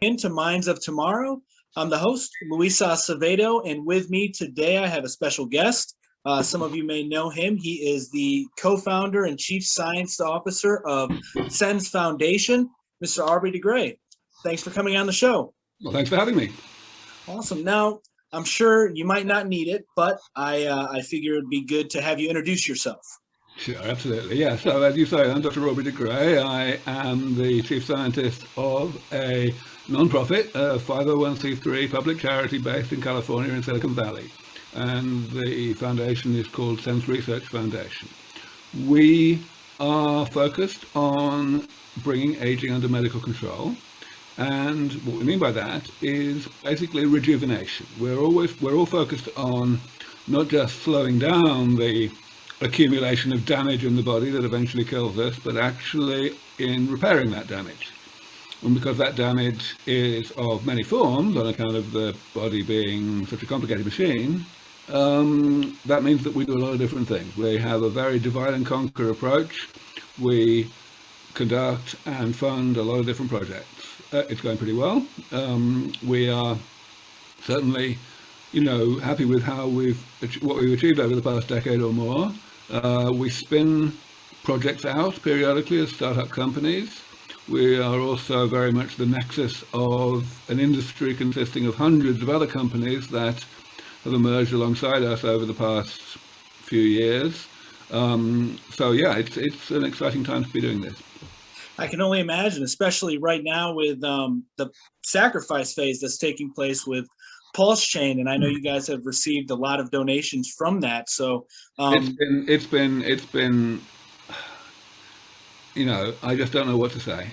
into Minds of Tomorrow. I'm the host, Luisa Acevedo, and with me today I have a special guest. Some of you may know him. He is the co-founder and chief science officer of SENS Foundation, Mr. Aubrey DeGray. Thanks for coming on the show. Well, thanks for having me. Awesome. Now, I'm sure you might not need it, but I figure it'd be good to have you introduce yourself. Sure, absolutely. Yeah, so as you say, I'm Dr. Aubrey DeGray. I am the chief scientist of a non-profit, 501c3 public charity based in California in Silicon Valley. And the foundation is called SENS Research Foundation. We are focused on bringing aging under medical control. And what we mean by that is basically rejuvenation. We're all focused on not just slowing down the accumulation of damage in the body that eventually kills us, but actually in repairing that damage. And because that damage is of many forms on account of the body being such a complicated machine, that means that we do a lot of different things. We have a very divide and conquer approach. We conduct and fund a lot of different projects. It's going pretty well. We are certainly, happy with what we've achieved over the past decade or more. We spin projects out periodically as startup companies. We are also very much the nexus of an industry consisting of hundreds of other companies that have emerged alongside us over the past few years. It's an exciting time to be doing this. I can only imagine, especially right now with the sacrifice phase that's taking place with Pulse Chain, and I know you guys have received a lot of donations from that. So it's been, I just don't know what to say.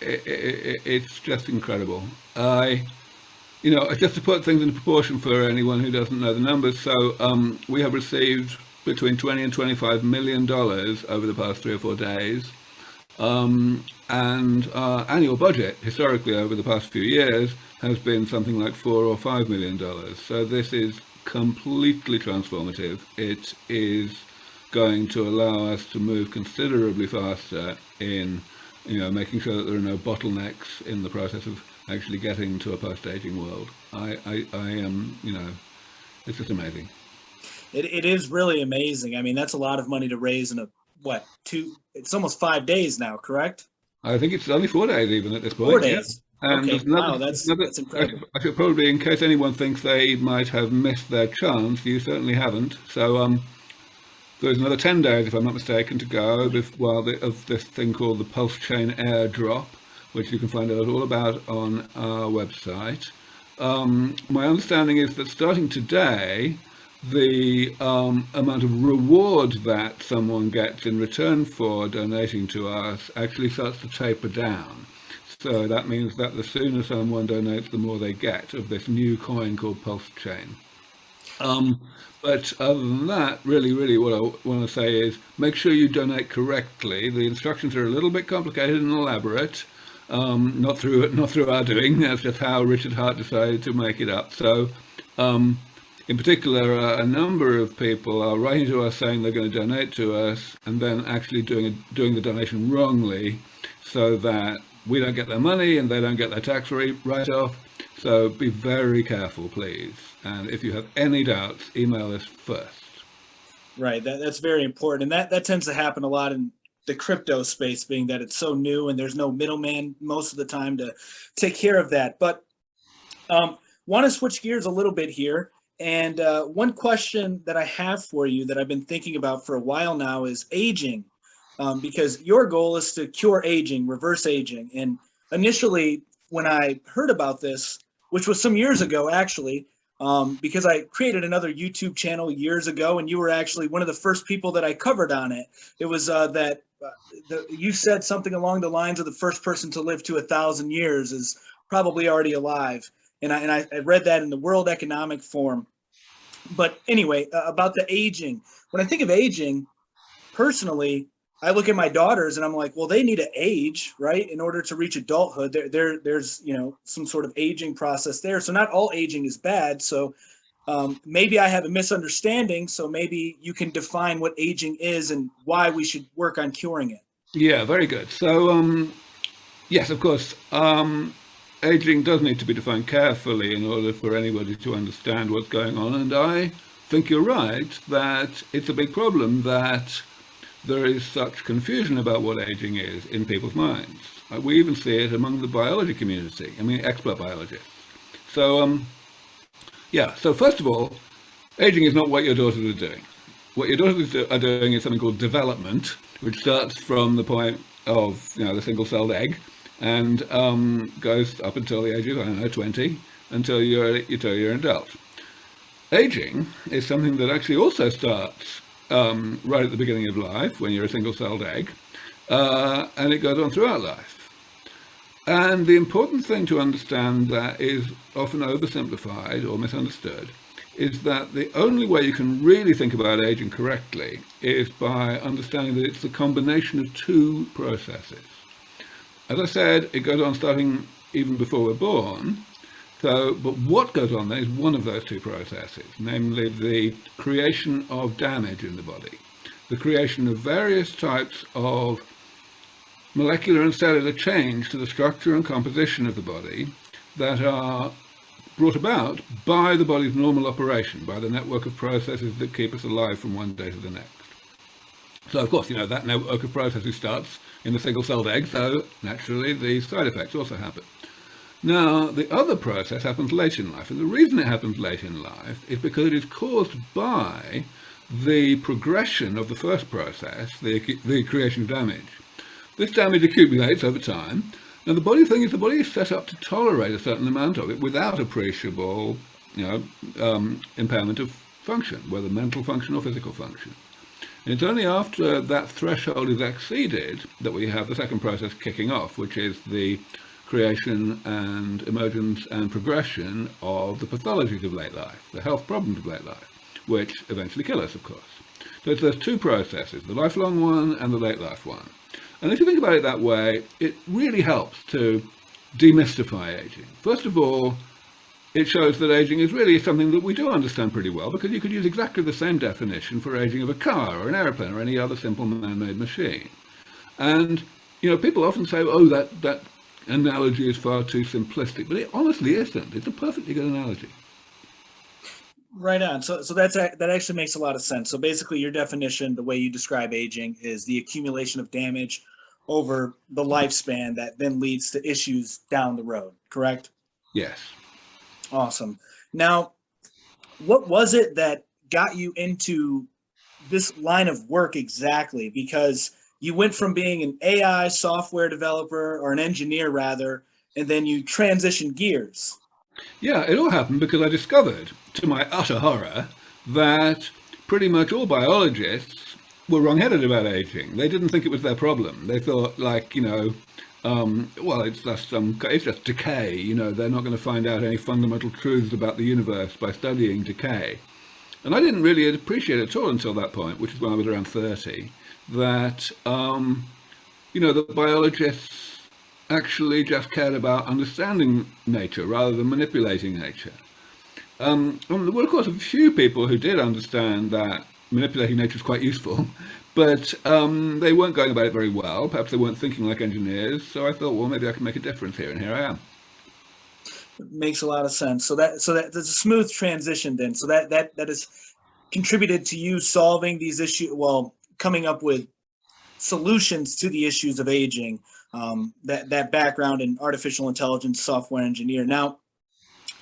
It's just incredible. Just to put things into proportion for anyone who doesn't know the numbers. So we have received between $20 and $25 million over the past 3 or 4 days. And our annual budget, historically over the past few years, has been something like $4 or $5 million. So this is completely transformative. It is going to allow us to move considerably faster in, making sure that there are no bottlenecks in the process of actually getting to a post-aging world. I am, it's just amazing. It is really amazing. I mean, that's a lot of money to raise in it's almost 5 days now, correct? I think it's only 4 days even at this point. 4 days. Yeah. And okay. Wow, that's incredible. I should probably, in case anyone thinks they might have missed their chance, you certainly haven't. So there's another 10 days, if I'm not mistaken, to go of this thing called the Pulse Chain airdrop, which you can find out all about on our website. My understanding is that starting today, the amount of reward that someone gets in return for donating to us actually starts to taper down. So that means that the sooner someone donates, the more they get of this new coin called Pulse Chain. But other than that, really what I want to say is make sure you donate correctly. The instructions are a little bit complicated and elaborate. Not through our doing. That's just how Richard Hart decided to make it up. So in particular, a number of people are writing to us saying they're going to donate to us and then actually doing the donation wrongly, so that we don't get their money and they don't get their tax write-off. So be very careful, please. And if you have any doubts, email us first. Right, that's very important. And that tends to happen a lot in the crypto space, being that it's so new and there's no middleman most of the time to take care of that. But want to switch gears a little bit here. And one question that I have for you that I've been thinking about for a while now is aging, because your goal is to cure aging, reverse aging. And initially, when I heard about this, which was some years ago, actually, because I created another YouTube channel years ago, and you were actually one of the first people that I covered on it. It was you said something along the lines of the first person to live to 1,000 years is probably already alive. And I read that in the World Economic Forum. But anyway, about the aging. When I think of aging, personally, I look at my daughters and I'm like, well, they need to age, right, in order to reach adulthood. There's some sort of aging process there. So not all aging is bad. So maybe I have a misunderstanding. So maybe you can define what aging is and why we should work on curing it. Yeah, very good. So yes, of course. aging does need to be defined carefully in order for anybody to understand what's going on. And I think you're right that it's a big problem that there is such confusion about what aging is in people's minds. We even see it among the biology community, I mean, expert biologists. So, so first of all, aging is not what your daughters are doing. What your daughters are doing is something called development, which starts from the point of, the single-celled egg and goes up until the age of, 20, until you're an adult. Aging is something that actually also starts right at the beginning of life, when you're a single-celled egg, and it goes on throughout life. And the important thing to understand that is often oversimplified or misunderstood is that the only way you can really think about aging correctly is by understanding that it's the combination of two processes. As I said, it goes on starting even before we're born. But what goes on there is one of those two processes, namely the creation of damage in the body, the creation of various types of molecular and cellular change to the structure and composition of the body that are brought about by the body's normal operation, by the network of processes that keep us alive from one day to the next. So, of course, that network of processes starts in the single-celled egg, so naturally the side effects also happen. Now, the other process happens late in life, and the reason it happens late in life is because it is caused by the progression of the first process, the creation of damage. This damage accumulates over time. Now, the body is set up to tolerate a certain amount of it without appreciable, impairment of function, whether mental function or physical function. And it's only after that threshold is exceeded that we have the second process kicking off, which is the creation and emergence and progression of the pathologies of late life, the health problems of late life, which eventually kill us, of course. So it's those two processes, the lifelong one and the late life one. And if you think about it that way, it really helps to demystify aging. First of all, it shows that aging is really something that we do understand pretty well, because you could use exactly the same definition for aging of a car or an airplane or any other simple man-made machine. And, people often say, oh, that analogy is far too simplistic, but it honestly isn't. It's a perfectly good analogy. Right on. So that actually makes a lot of sense. So basically, your definition, the way you describe aging, is the accumulation of damage over the lifespan that then leads to issues down the road. Correct? Yes. Awesome. Now, what was it that got you into this line of work exactly? Because you went from being an AI software developer, or an engineer rather, and then you transitioned gears. Yeah, it all happened because I discovered, to my utter horror, that pretty much all biologists were wrong-headed about aging. They didn't think it was their problem. They thought, it's just decay. They're not going to find out any fundamental truths about the universe by studying decay. And I didn't really appreciate it at all until that point, which is when I was around 30, that, the biologists actually just cared about understanding nature rather than manipulating nature. There were, of course, a few people who did understand that manipulating nature is quite useful, but they weren't going about it very well. Perhaps they weren't thinking like engineers. So I thought, well, maybe I can make a difference here, and here I am. It makes a lot of sense. So that's a smooth transition then. So that has contributed to you solving these issues, coming up with solutions to the issues of aging. That background in artificial intelligence, software engineer. Now,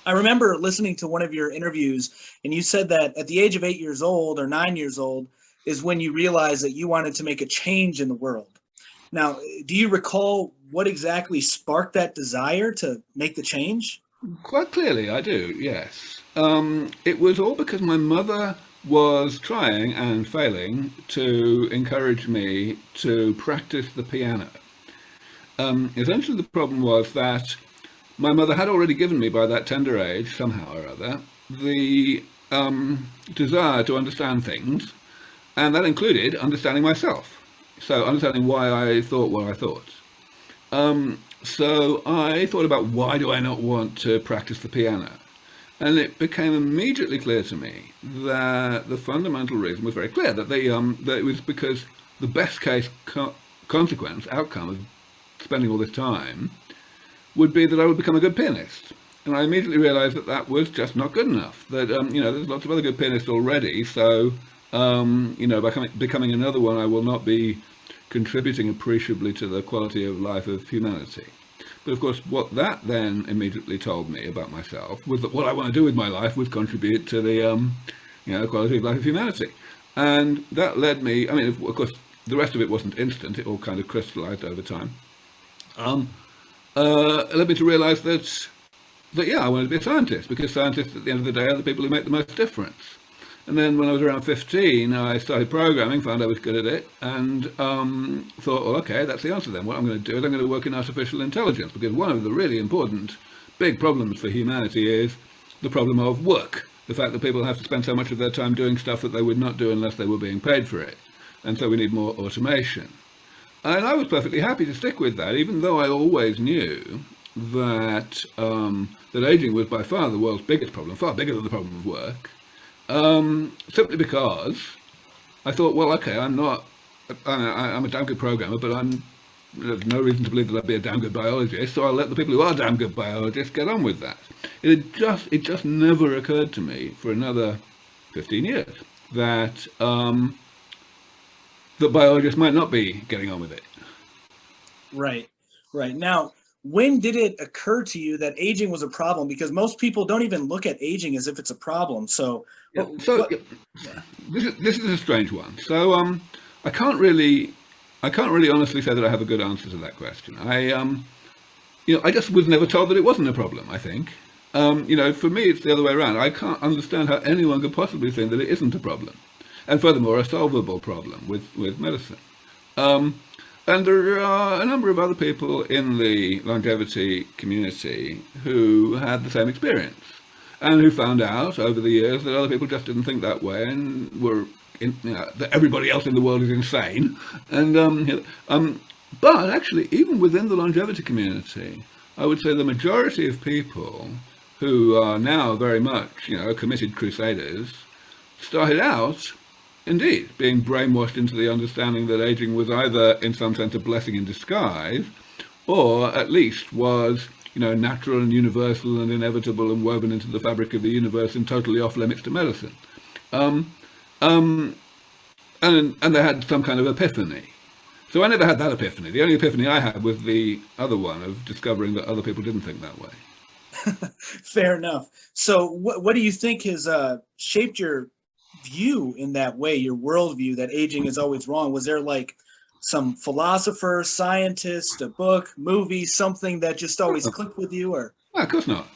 I remember listening to one of your interviews, and you said that at the age of 8 years old or 9 years old is when you realized that you wanted to make a change in the world. Now, do you recall what exactly sparked that desire to make the change? Quite clearly, I do, yes. It was all because my mother was trying and failing to encourage me to practice the piano. Essentially, the problem was that my mother had already given me, by that tender age, somehow or other, the desire to understand things, and that included understanding myself. So understanding why I thought what I thought. So I thought about, why do I not want to practice the piano? And it became immediately clear to me that the fundamental reason was very clear, that it was because the best case outcome of spending all this time would be that I would become a good pianist. And I immediately realized that that was just not good enough. That, there's lots of other good pianists already. So, by becoming another one, I will not be contributing appreciably to the quality of life of humanity. But of course, what that then immediately told me about myself was that what I want to do with my life was contribute to the, quality of life of humanity. And that led me, of course, the rest of it wasn't instant. It all kind of crystallized over time. It led me to realize that I wanted to be a scientist, because scientists at the end of the day are the people who make the most difference. And then when I was around 15, I started programming, found I was good at it, and thought, well, okay, that's the answer then. What I'm going to do is I'm going to work in artificial intelligence, because one of the really important big problems for humanity is the problem of work. The fact that people have to spend so much of their time doing stuff that they would not do unless they were being paid for it. And so we need more automation. And I was perfectly happy to stick with that, even though I always knew that that aging was by far the world's biggest problem, far bigger than the problem of work. Simply because I thought, well, okay, I'm a damn good programmer, but there's no reason to believe that I'd be a damn good biologist, so I'll let the people who are damn good biologists get on with that. It just never occurred to me for another 15 years that that biologists might not be getting on with it. Right. Now, when did it occur to you that aging was a problem? Because most people don't even look at aging as if it's a problem. So, this is a strange one. So, I can't really honestly say that I have a good answer to that question. I just was never told that it wasn't a problem. I think, for me, it's the other way around. I can't understand how anyone could possibly think that it isn't a problem, and furthermore, a solvable problem with medicine. And there are a number of other people in the longevity community who had the same experience, and who found out over the years that other people just didn't think that way, and that everybody else in the world is insane. And but actually, even within the longevity community, I would say the majority of people who are now very much, committed crusaders, started out indeed being brainwashed into the understanding that aging was either in some sense a blessing in disguise, or at least was natural and universal and inevitable and woven into the fabric of the universe and totally off limits to medicine. And they had some kind of epiphany. So I never had that epiphany. The only epiphany I had was the other one of discovering that other people didn't think that way. Fair enough. So what do you think has shaped your view in that way, your worldview that aging is always wrong? Was there like some philosopher, scientist, a book, movie, something that just always clicked with you? Or no, of course not.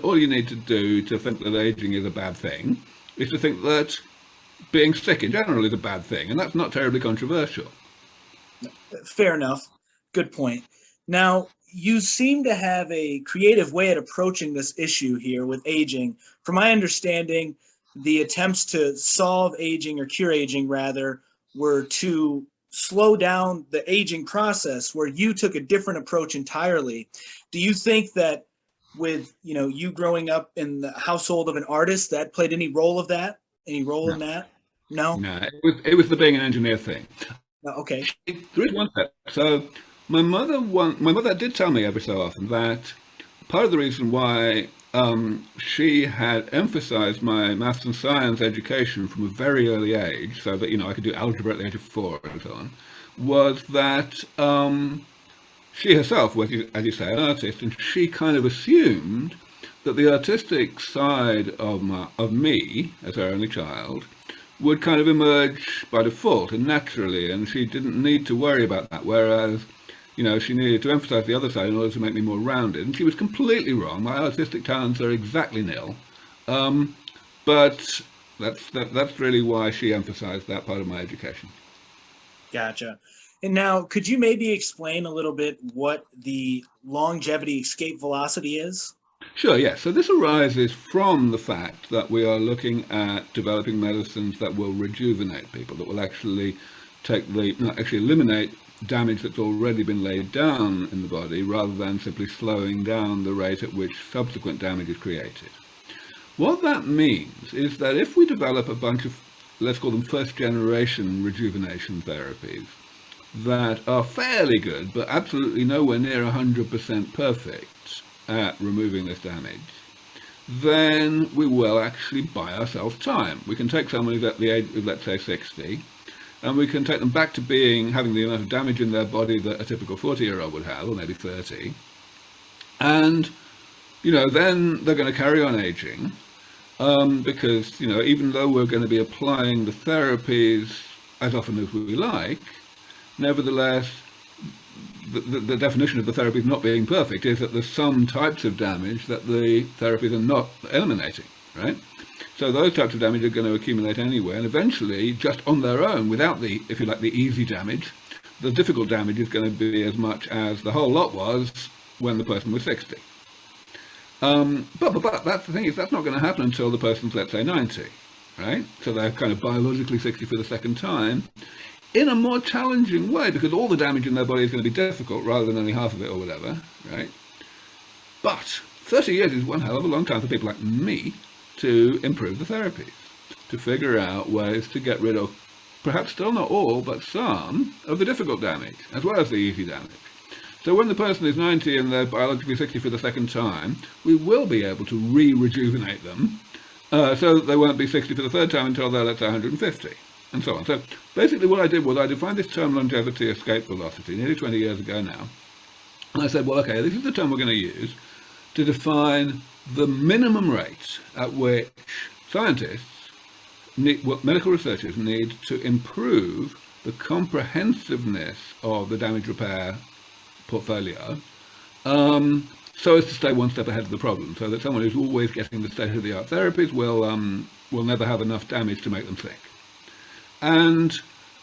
All you need to do to think that aging is a bad thing is to think that being sick in general is a bad thing, and that's not terribly controversial. Fair enough. Good point. Now, you seem to have a creative way at approaching this issue here with aging. From my understanding, the attempts to solve aging, or cure aging rather, were to slow down the aging process, where you took a different approach entirely. Do you think that with you growing up in the household of an artist, that played any role in that? No, it was the being an engineer thing. Okay. There is one step. So my mother did tell me every so often that part of the reason why she had emphasized my maths and science education from a very early age, so that I could do algebra at the age of 4 and so on, was that she herself was, as you say, an artist, and she kind of assumed that the artistic side of me as her only child would kind of emerge by default and naturally, and she didn't need to worry about that, whereas she needed to emphasize the other side in order to make me more rounded. And she was completely wrong. My artistic talents are exactly nil. But that's really why she emphasized that part of my education. Gotcha. And now, could you maybe explain a little bit what the longevity escape velocity is? Sure, yes. So this arises from the fact that we are looking at developing medicines that will rejuvenate people, that will actually eliminate damage that's already been laid down in the body, rather than simply slowing down the rate at which subsequent damage is created. What that means is that if we develop a bunch of, let's call them first generation rejuvenation therapies, that are fairly good, but absolutely nowhere near 100% perfect at removing this damage, then we will actually buy ourselves time. We can take someone who's at the age of, let's say, 60, and we can take them back to having the amount of damage in their body that a typical 40-year-old would have, or maybe 30. And, then they're going to carry on aging, because, even though we're going to be applying the therapies as often as we like, nevertheless, the definition of the therapies not being perfect is that there's some types of damage that the therapies are not eliminating, right? So those types of damage are going to accumulate anyway, and eventually, just on their own, without the, if you like, the easy damage, the difficult damage is going to be as much as the whole lot was when the person was 60. But that's the thing, is that's not going to happen until the person's, let's say, 90, right? So they're kind of biologically 60 for the second time, in a more challenging way, because all the damage in their body is going to be difficult rather than only half of it or whatever, right? But 30 years is one hell of a long time for people like me to improve the therapies, to figure out ways to get rid of, perhaps still not all, but some of the difficult damage, as well as the easy damage. So when the person is 90 and they're biologically 60 for the second time, we will be able to re-rejuvenate them, so that they won't be 60 for the third time until they're, let's say, 150, and so on. So basically what I did was I defined this term longevity escape velocity nearly 20 years ago now. And I said, well, okay, this is the term we're going to use to define the minimum rate at which scientists, medical researchers need to improve the comprehensiveness of the damage repair portfolio, so as to stay one step ahead of the problem, so that someone who's always getting the state-of-the-art therapies will never have enough damage to make them sick. And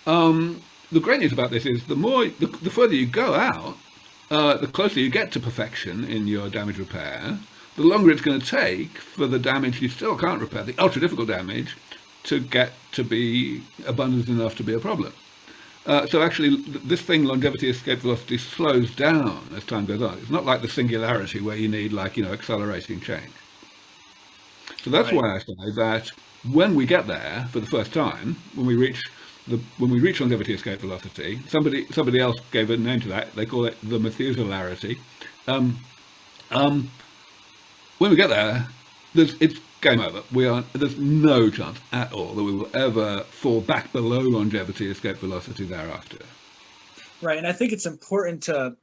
the great news about this is the further you go out, the closer you get to perfection in your damage repair, the longer it's going to take for the damage you still can't repair, the ultra-difficult damage, to get to be abundant enough to be a problem. So actually, this thing, longevity escape velocity, slows down as time goes on. It's not like the singularity where you need, like, accelerating change. So that's why I say that when we get there for the first time, when we reach longevity escape velocity, somebody else gave a name to that. They call it the Methuselarity. When we get there, it's game over. There's no chance at all that we will ever fall back below longevity escape velocity thereafter. Right, and I think it's important to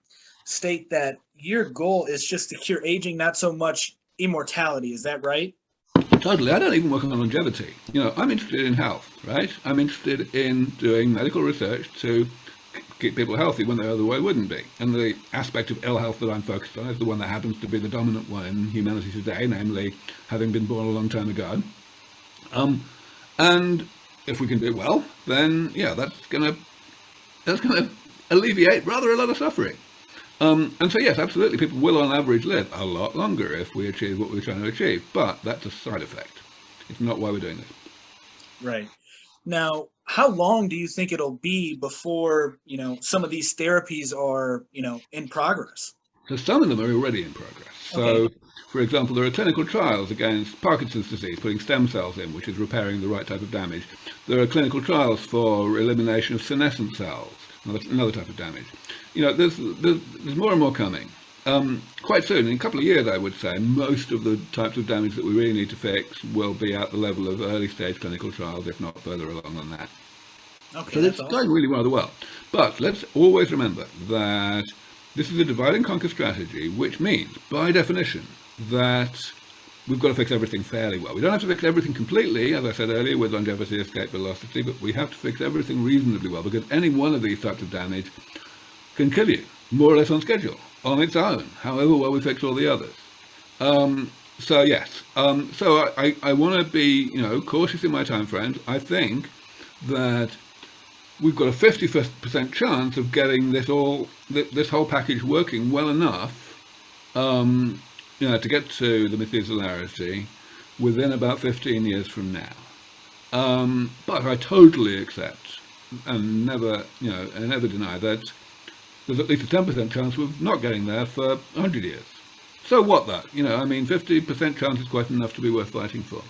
state that your goal is just to cure aging, not so much immortality. Is that right? Totally. I don't even work on longevity. I'm interested in health, right? I'm interested in doing medical research to keep people healthy when they otherwise wouldn't be. And the aspect of ill health that I'm focused on is the one that happens to be the dominant one in humanity today, namely having been born a long time ago. And if we can do it well, then that's gonna alleviate rather a lot of suffering. And so yes, absolutely, people will on average live a lot longer if we achieve what we're trying to achieve, but that's a side effect. It's not why we're doing this. Right. Now, how long do you think it'll be before, some of these therapies are, in progress? So some of them are already in progress. So, for example, there are clinical trials against Parkinson's disease, putting stem cells in, which is repairing the right type of damage. There are clinical trials for elimination of senescent cells, another type of damage. There's more and more coming. Quite soon, in a couple of years, I would say, most of the types of damage that we really need to fix will be at the level of early stage clinical trials, if not further along than that. Okay, so it's going really rather well. But let's always remember that this is a divide and conquer strategy, which means, by definition, that we've got to fix everything fairly well. We don't have to fix everything completely, as I said earlier, with longevity escape velocity, but we have to fix everything reasonably well, because any one of these types of damage can kill you, more or less on schedule, on its own, however well we fix all the others. So yes, so I want to be, cautious in my time frames. I think that we've got a 50% chance of getting this whole package working well enough, to get to the Methuselarity within about 15 years from now. But I totally accept and never deny that there's at least a 10% chance of not getting there for 100 years. So what though? 50% chance is quite enough to be worth fighting for.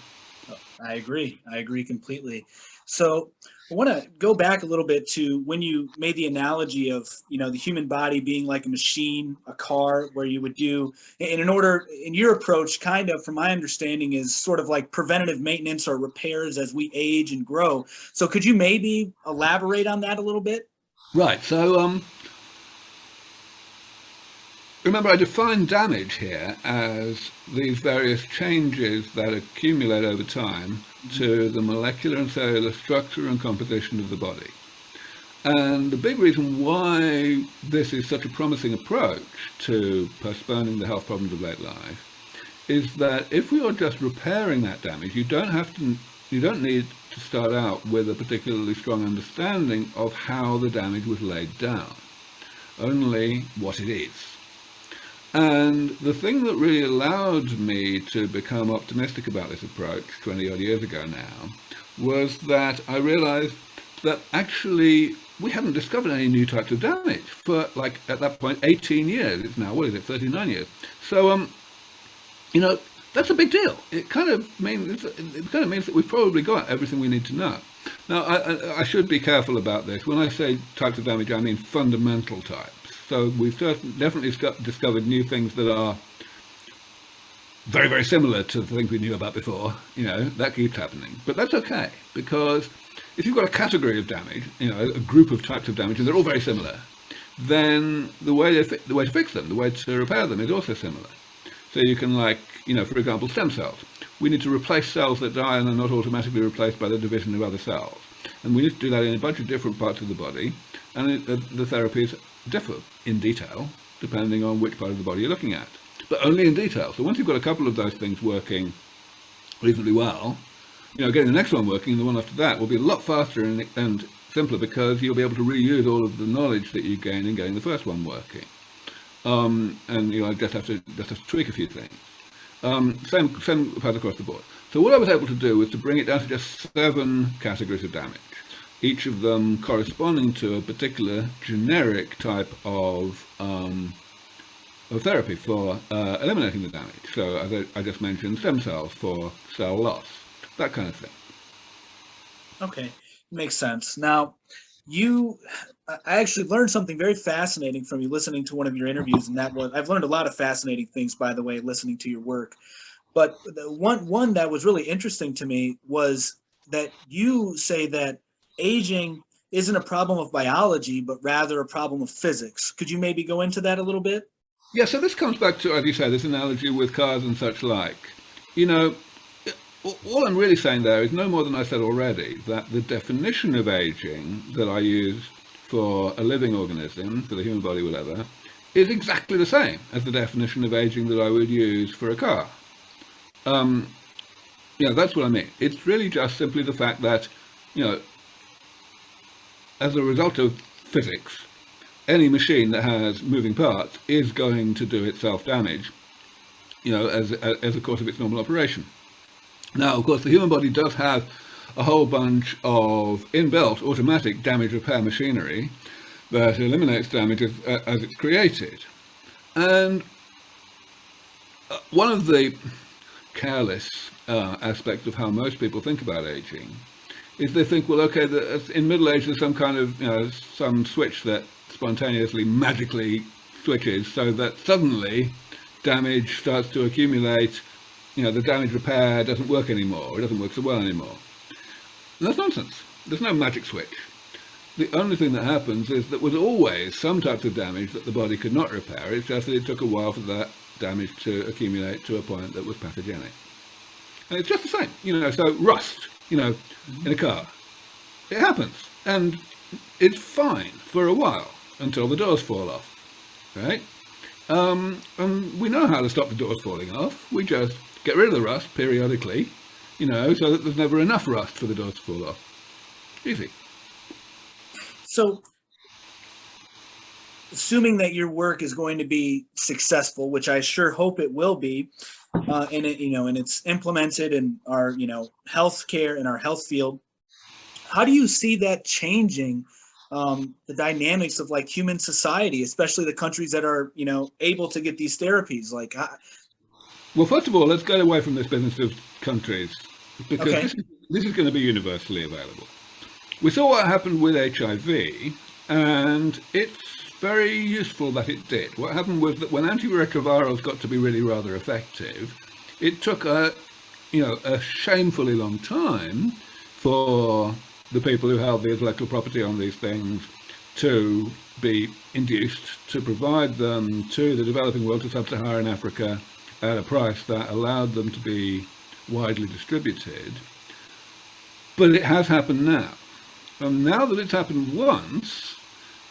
I agree completely. So I want to go back a little bit to when you made the analogy of, the human body being like a machine, a car, where you would do, and in your approach, kind of, from my understanding, is sort of like preventative maintenance or repairs as we age and grow. So could you maybe elaborate on that a little bit? Right. So remember, I define damage here as these various changes that accumulate over time to the molecular and cellular structure and composition of the body. And the big reason why this is such a promising approach to postponing the health problems of late life is that if we are just repairing that damage, you don't need to start out with a particularly strong understanding of how the damage was laid down, only what it is. And the thing that really allowed me to become optimistic about this approach 20 odd years ago now was that I realized that actually we hadn't discovered any new types of damage for, like, at that point, 18 years. It's now, 39 years. So, that's a big deal. It kind of means that we've probably got everything we need to know. Now, I should be careful about this. When I say types of damage, I mean fundamental types. So we've definitely discovered new things that are very, very similar to the things we knew about before. That keeps happening. But that's okay, because if you've got a category of damage, a group of types of damage, and they're all very similar, then the way to fix them, the way to repair them is also similar. So you can, for example, stem cells. We need to replace cells that die and are not automatically replaced by the division of other cells. And we need to do that in a bunch of different parts of the body, and the therapies differ in detail depending on which part of the body you're looking at, but only in detail. So once you've got a couple of those things working reasonably well, getting the next one working, the one after that will be a lot faster and simpler, because you'll be able to reuse all of the knowledge that you gain in getting the first one working. And just have to tweak a few things. Same applies across the board. So what I was able to do was to bring it down to just 7 categories of damage, each of them corresponding to a particular generic type of therapy for eliminating the damage. So as I just mentioned, stem cells for cell loss, that kind of thing. Okay, makes sense. Now, I actually learned something very fascinating from you listening to one of your interviews, and that was, I've learned a lot of fascinating things, by the way, listening to your work. But the one that was really interesting to me was that you say that aging isn't a problem of biology, but rather a problem of physics. Could you maybe go into that a little bit? Yeah, so this comes back to, as you say, this analogy with cars and such like. All I'm really saying there is no more than I said already, that the definition of aging that I use for a living organism, for the human body, whatever, is exactly the same as the definition of aging that I would use for a car. That's what I mean. It's really just simply the fact that, as a result of physics, any machine that has moving parts is going to do itself damage, as a course of its normal operation. Now, of course, the human body does have a whole bunch of inbuilt automatic damage repair machinery that eliminates damage as it's created. And one of the careless aspects of how most people think about aging is they think, well, okay, in middle age there's some kind of, some switch that spontaneously, magically switches so that suddenly damage starts to accumulate. The damage repair doesn't work anymore, it doesn't work so well anymore. And that's nonsense. There's no magic switch. The only thing that happens is that there was always some types of damage that the body could not repair. It's just that it took a while for that damage to accumulate to a point that was pathogenic. And it's just the same, so rust, in a car. It happens. And it's fine for a while until the doors fall off, right? And we know how to stop the doors falling off. We just get rid of the rust periodically, so that there's never enough rust for the doors to fall off. Easy. So, assuming that your work is going to be successful, which I sure hope it will be, and it's implemented in our, healthcare, in our health field, how do you see that changing the dynamics of human society, especially the countries that are, able to get these therapies? Well, first of all, let's get away from this business of countries, because this is going to be universally available. We saw what happened with HIV, and it's very useful that it did. What happened was that when antiretrovirals got to be really rather effective, it took a shamefully long time for the people who held the intellectual property on these things to be induced to provide them to the developing world, to sub-Saharan Africa, at a price that allowed them to be widely distributed. But it has happened now. And now that it's happened once,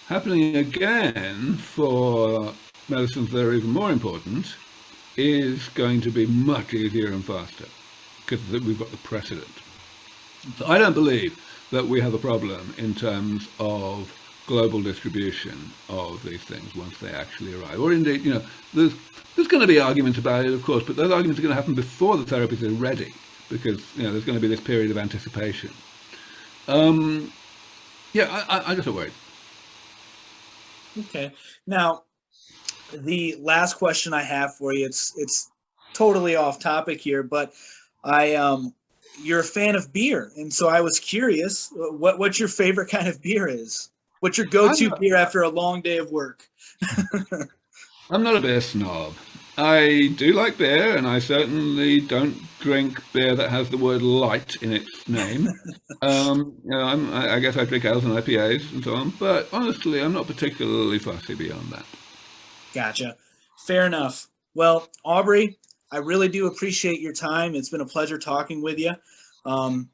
happening again for medicines that are even more important is going to be much easier and faster because we've got the precedent. So I don't believe that we have a problem in terms of global distribution of these things once they actually arrive. Or indeed, there's going to be arguments about it, of course, but those arguments are going to happen before the therapies are ready because, there's going to be this period of anticipation. I just worried. Okay. Now, the last question I have for you, it's totally off topic here, but you're a fan of beer, and so I was curious what your favorite kind of beer is. What's your go-to beer after a long day of work? I'm not a beer snob. I do like beer, and I certainly don't drink beer that has the word light in its name. I guess I drink ales and IPAs and so on, but honestly, I'm not particularly fussy beyond that. Gotcha. Fair enough. Well, Aubrey, I really do appreciate your time. It's been a pleasure talking with you. And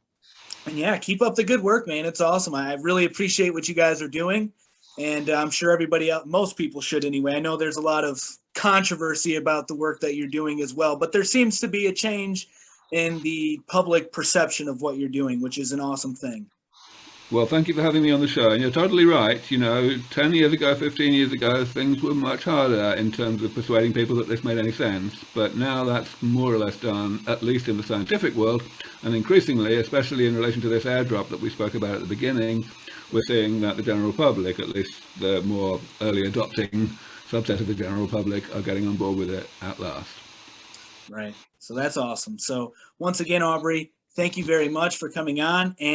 yeah, keep up the good work, man. It's awesome. I really appreciate what you guys are doing. And I'm sure everybody else, most people should anyway. I know there's a lot of controversy about the work that you're doing as well, but there seems to be a change in the public perception of what you're doing, which is an awesome thing. Well, thank you for having me on the show. And you're totally right. 10 years ago, 15 years ago, things were much harder in terms of persuading people that this made any sense. But now that's more or less done, at least in the scientific world. And increasingly, especially in relation to this airdrop that we spoke about at the beginning, we're seeing that the general public, at least the more early adopting subset of the general public, are getting on board with it at last. Right. So that's awesome. So once again, Aubrey, thank you very much for coming on. And